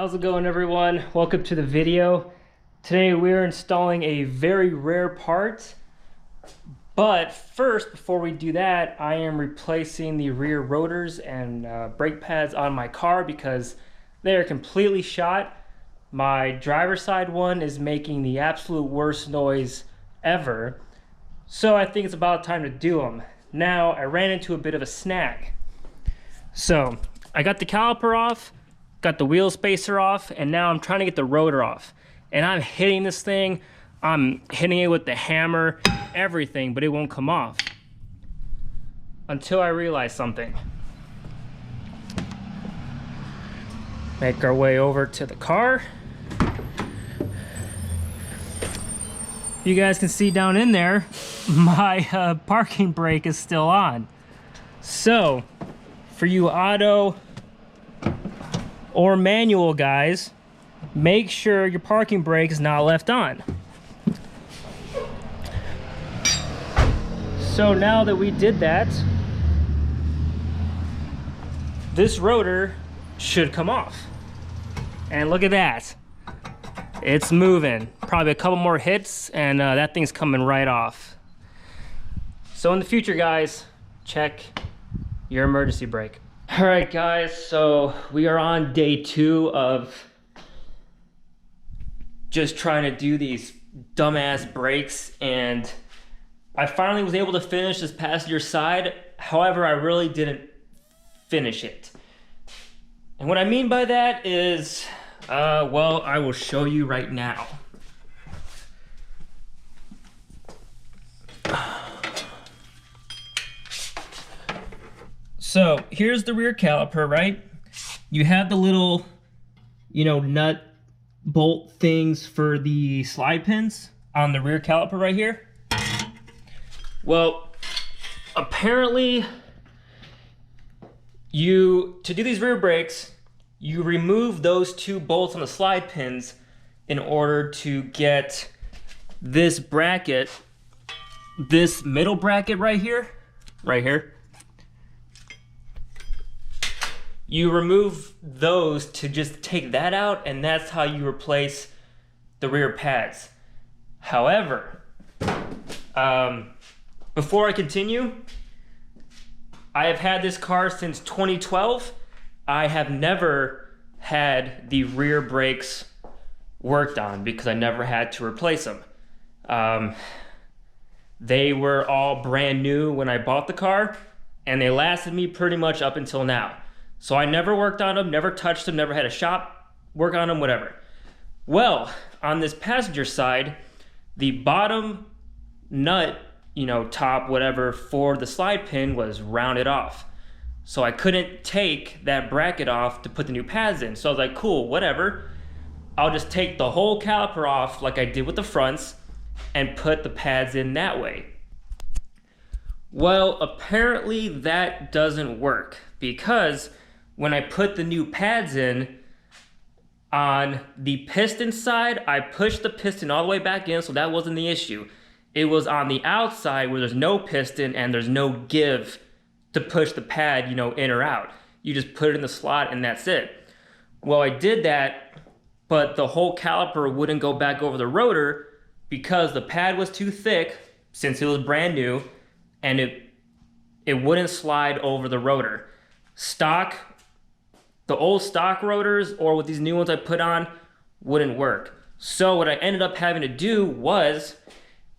how's it going everyone? Welcome to the video. Today we're installing a very rare part, but first, before we do that, I am replacing the rear rotors and brake pads on my car because they are completely shot. My driver's side one is making the absolute worst noise ever, so I think it's about time to do them. Now, I ran into a bit of a snag. So, I got the caliper off, got the wheel spacer off, and now I'm trying to get the rotor off. And I'm hitting this thing, I'm hitting it with the hammer, everything, but it won't come off. Until I realize something. Make our way over to the car. You guys can see down in there, my parking brake is still on. So, for you auto or manual guys, make sure your parking brake is not left on. So now that we did that, this rotor should come off. And look at that. It's moving. Probably a couple more hits and that thing's coming right off. So in the future, guys, check your emergency brake. All right, guys, so we are on day 2 of just trying to do these dumbass brakes, and I finally was able to finish this passenger side. However, I really didn't finish it. And what I mean by that is, well, I will show you right now. So here's the rear caliper, right? You have the little, nut bolt things for the slide pins on the rear caliper right here. Well, apparently to do these rear brakes, you remove those 2 bolts on the slide pins in order to get this bracket, this middle bracket right here. You remove those to just take that out, and that's how you replace the rear pads. However, before I continue, I have had this car since 2012. I have never had the rear brakes worked on because I never had to replace them. They were all brand new when I bought the car, and they lasted me pretty much up until now. So I never worked on them, never touched them, never had a shop work on them, whatever. Well, on this passenger side, the bottom nut, top, whatever, for the slide pin was rounded off. So I couldn't take that bracket off to put the new pads in. So I was like, cool, whatever. I'll just take the whole caliper off like I did with the fronts and put the pads in that way. Well, apparently that doesn't work because when I put the new pads in on the piston side, I pushed the piston all the way back in, so that wasn't the issue. It was on the outside where there's no piston and there's no give to push the pad, in or out. You just put it in the slot and that's it. Well, I did that, but the whole caliper wouldn't go back over the rotor because the pad was too thick since it was brand new, and it wouldn't slide over the rotor. The old stock rotors, or with these new ones I put on, wouldn't work. So what I ended up having to do was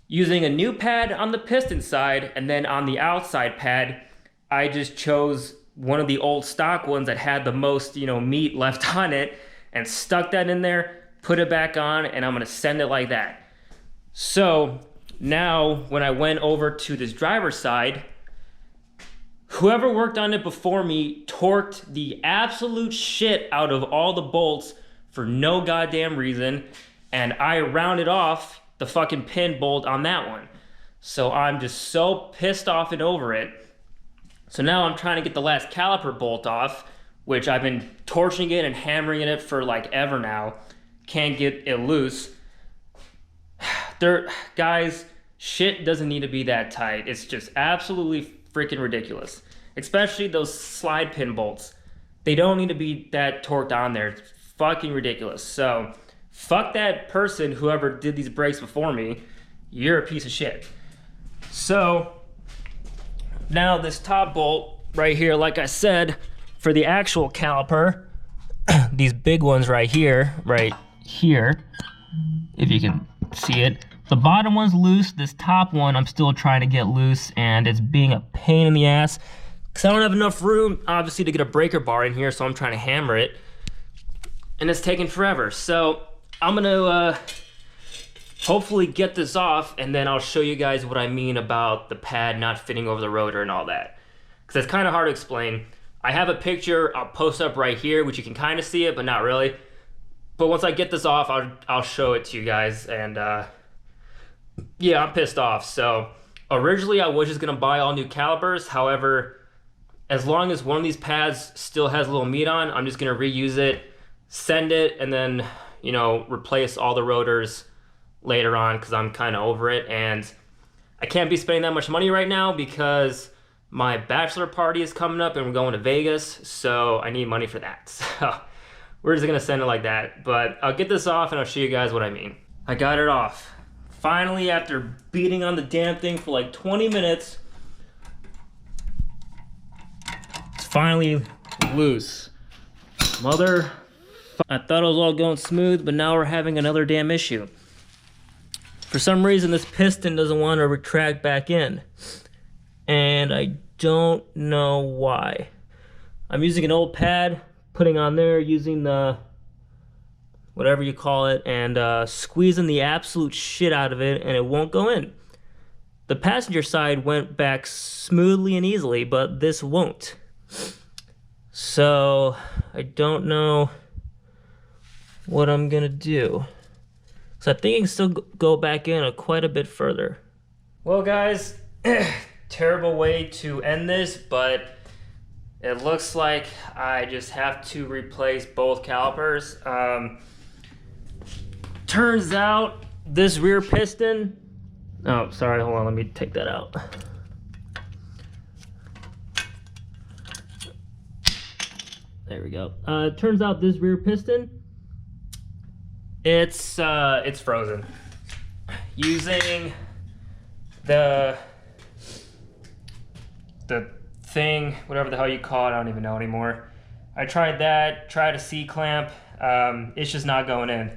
using a new pad on the piston side, and then on the outside pad, I just chose one of the old stock ones that had the most, meat left on it, and stuck that in there, put it back on, and I'm gonna send it like that. So now when I went over to this driver's side, whoever worked on it before me torqued the absolute shit out of all the bolts for no goddamn reason, and I rounded off the fucking pin bolt on that one. So I'm just so pissed off and over it. So now I'm trying to get the last caliper bolt off, which I've been torching it and hammering it for like ever now. Can't get it loose. Guys, shit doesn't need to be that tight. It's just absolutely freaking ridiculous. Especially those slide pin bolts. They don't need to be that torqued on there. It's fucking ridiculous. So fuck that person, whoever did these brakes before me. You're a piece of shit. So now this top bolt right here, like I said, for the actual caliper, these big ones right here, if you can see it, the bottom one's loose. This top one I'm still trying to get loose, and it's being a pain in the ass because I don't have enough room, obviously, to get a breaker bar in here, so I'm trying to hammer it, and it's taking forever. So I'm gonna hopefully get this off, and then I'll show you guys what I mean about the pad not fitting over the rotor and all that, because it's kind of hard to explain. I have a picture I'll post up right here, which you can kind of see it, but not really. But once I get this off, I'll show it to you guys, and yeah, I'm pissed off. So originally I was just gonna buy all new calipers. However, as long as one of these pads still has a little meat on, I'm just gonna reuse it, send it, and then, you know, replace all the rotors later on, because I'm kind of over it. And I can't be spending that much money right now because my bachelor party is coming up and we're going to Vegas, so I need money for that. So we're just gonna send it like that. But I'll get this off and I'll show you guys what I mean. I got it off. Finally, after beating on the damn thing for like 20 minutes, it's finally loose. Mother, I thought it was all going smooth, but now we're having another damn issue. For some reason, this piston doesn't want to retract back in, and I don't know why. I'm using an old pad, putting on there, using the whatever you call it, and squeezing the absolute shit out of it, and it won't go in. The passenger side went back smoothly and easily, but this won't. So I don't know what I'm gonna do. So I think I can still go back in quite a bit further. Well, guys, terrible way to end this, but it looks like I just have to replace both calipers. Turns out this rear piston, oh, sorry, hold on, let me take that out. There we go. Turns out this rear piston, it's frozen. Using the thing, whatever the hell you call it, I don't even know anymore. I tried that, tried a C-clamp, it's just not going in.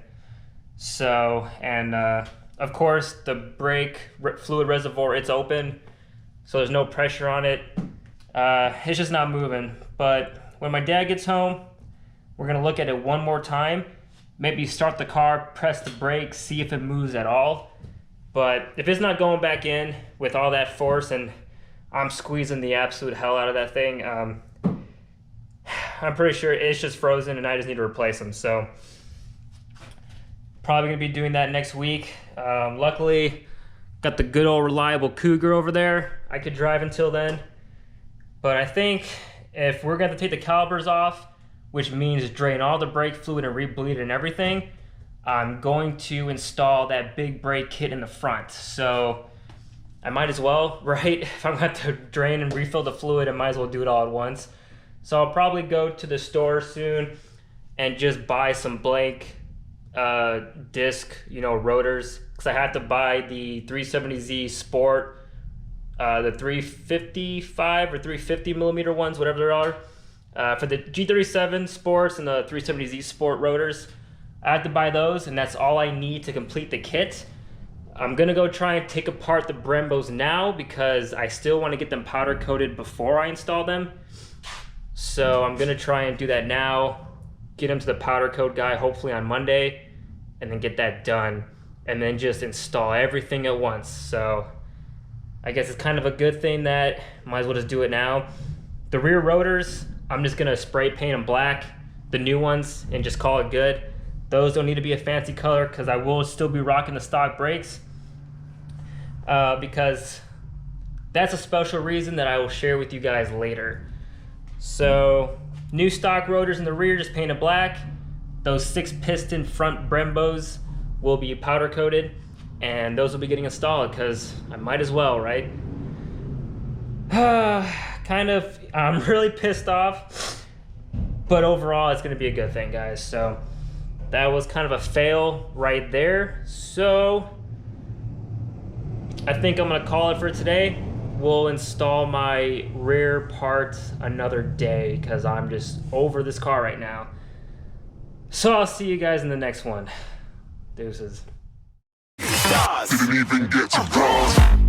So, and of course the brake fluid reservoir, it's open, so there's no pressure on it. It's just not moving. But when my dad gets home, we're gonna look at it one more time. Maybe start the car, press the brakes, see if it moves at all. But if it's not going back in with all that force, and I'm squeezing the absolute hell out of that thing, I'm pretty sure it's just frozen and I just need to replace them. So probably gonna be doing that next week. Luckily, got the good old reliable Cougar over there. I could drive until then. But I think if we're gonna take the calipers off, which means drain all the brake fluid and rebleed and everything, I'm going to install that big brake kit in the front. So I might as well, right? If I'm going to drain and refill the fluid, I might as well do it all at once. So I'll probably go to the store soon and just buy some blank disc, you know, rotors, because I have to buy the 370Z Sport, the 355 or 350 millimeter ones, whatever they are. For the G37 Sports and the 370Z Sport rotors, I have to buy those, and that's all I need to complete the kit. I'm gonna go try and take apart the Brembos now because I still want to get them powder coated before I install them. So I'm gonna try and do that now, get them to the powder coat guy hopefully on Monday, and then get that done, and then just install everything at once. So I guess it's kind of a good thing that might as well just do it now. The rear rotors, I'm just gonna spray paint them black, the new ones, and just call it good. Those don't need to be a fancy color because I will still be rocking the stock brakes, because that's a special reason that I will share with you guys later. So new stock rotors in the rear, just painted black. Those 6-piston front Brembos will be powder coated, and those will be getting installed because I might as well, right? I'm really pissed off, but overall it's gonna be a good thing, guys. So that was kind of a fail right there. So I think I'm gonna call it for today. We'll install my rear part another day because I'm just over this car right now. So I'll see you guys in the next one. Deuces. Didn't even get to cross.